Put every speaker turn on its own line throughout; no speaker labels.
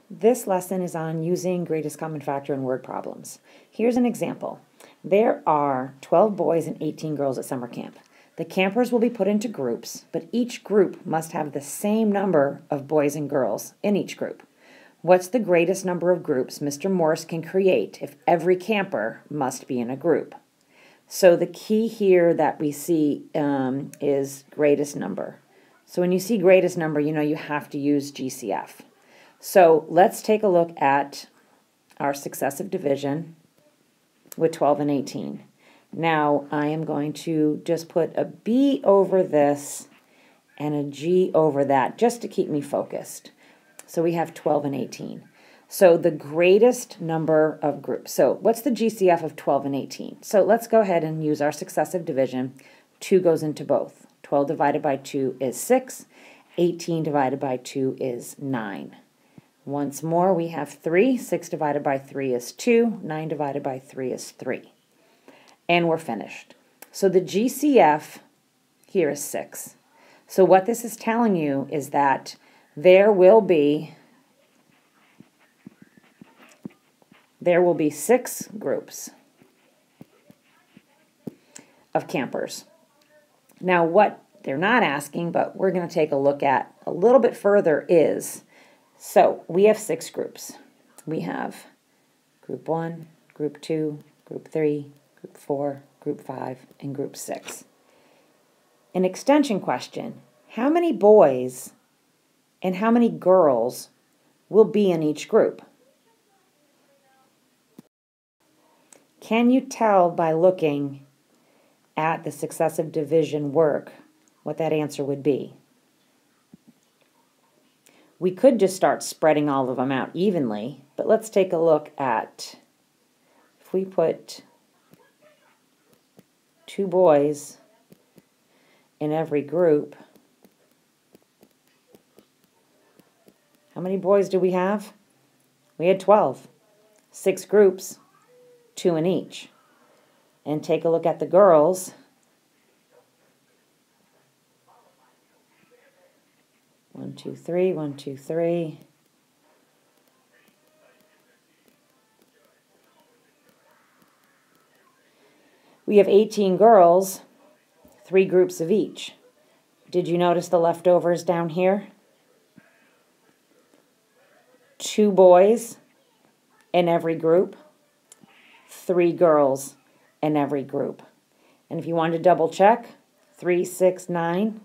This lesson is on using greatest common factor in word problems. Here's an example. There are 12 boys and 18 girls at summer camp. The campers will be put into groups, but each group must have the same number of boys and girls in each group. What's the greatest number of groups Mr. Morse can create if every camper must be in a group? So the key here that we see is greatest number. So when you see greatest number, you know you have to use GCF. So let's take a look at our successive division with 12 and 18. Now I am going to just put a B over this and a G over that just to keep me focused. So we have 12 and 18. So the greatest number of groups. So what's the GCF of 12 and 18? So let's go ahead and use our successive division. 2 goes into both. 12 divided by 2 is 6. 18 divided by 2 is 9. Once more, we have 3. 6 divided by 3 is 2. 9 divided by 3 is 3. And we're finished. So the GCF here is 6. So what this is telling you is that there will be 6 groups of campers. Now what they're not asking, but we're going to take a look at a little bit further is, so we have 6 groups. We have group 1, group 2, group 3, group 4, group 5, and group 6. An extension question, how many boys and how many girls will be in each group? Can you tell by looking at the successive division work what that answer would be? We could just start spreading all of them out evenly, but let's take a look at, if we put 2 boys in every group, how many boys do we have? We had 12. 6 groups, 2 in each. And take a look at the girls. One, two, three, 1, 2, 3. We have 18 girls, 3 groups of each. Did you notice the leftovers down here? 2 boys in every group, 3 girls in every group. And if you want to double check, 3, 6, 9,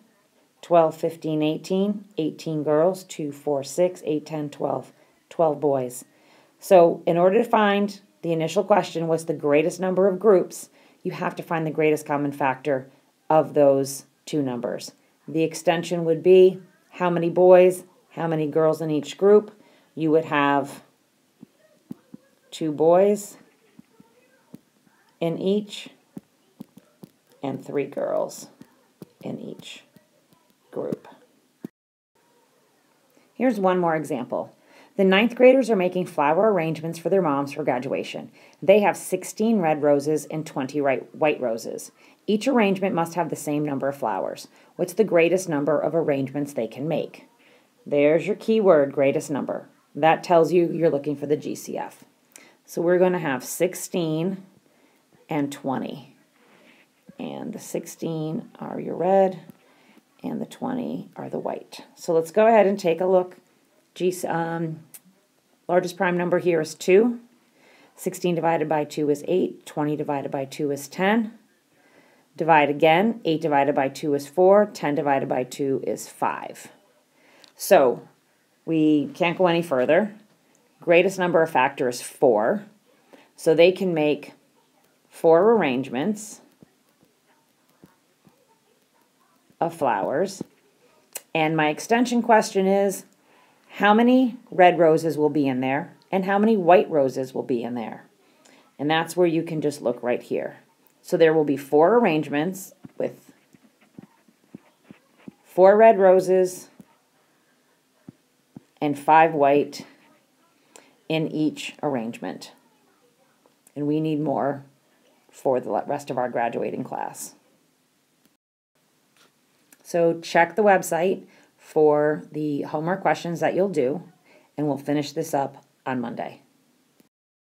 12, 15, 18, 18 girls, 2, 4, 6, 8, 10, 12, 12 boys. So in order to find the initial question, what's the greatest number of groups, you have to find the greatest common factor of those 2 numbers. The extension would be how many boys, how many girls in each group. You would have 2 boys in each and 3 girls in each group. Here's one more example. The 9th graders are making flower arrangements for their moms for graduation. They have 16 red roses and 20 white roses. Each arrangement must have the same number of flowers. What's the greatest number of arrangements they can make? There's your key word, greatest number. That tells you you're looking for the GCF. So we're going to have 16 and 20. And the 16 are your red, and the 20 are the white. So let's go ahead and take a look. Largest prime number here is 2. 16 divided by 2 is 8. 20 divided by 2 is 10. Divide again. 8 divided by 2 is 4. 10 divided by 2 is 5. So we can't go any further. Greatest number of factor is 4. So they can make 4 arrangements of flowers. And my extension question is, how many red roses will be in there and how many white roses will be in there? And that's where you can just look right here. So there will be 4 arrangements with 4 red roses and 5 white in each arrangement. And we need more for the rest of our graduating class. So check the website for the homework questions that you'll do, and we'll finish this up on Monday.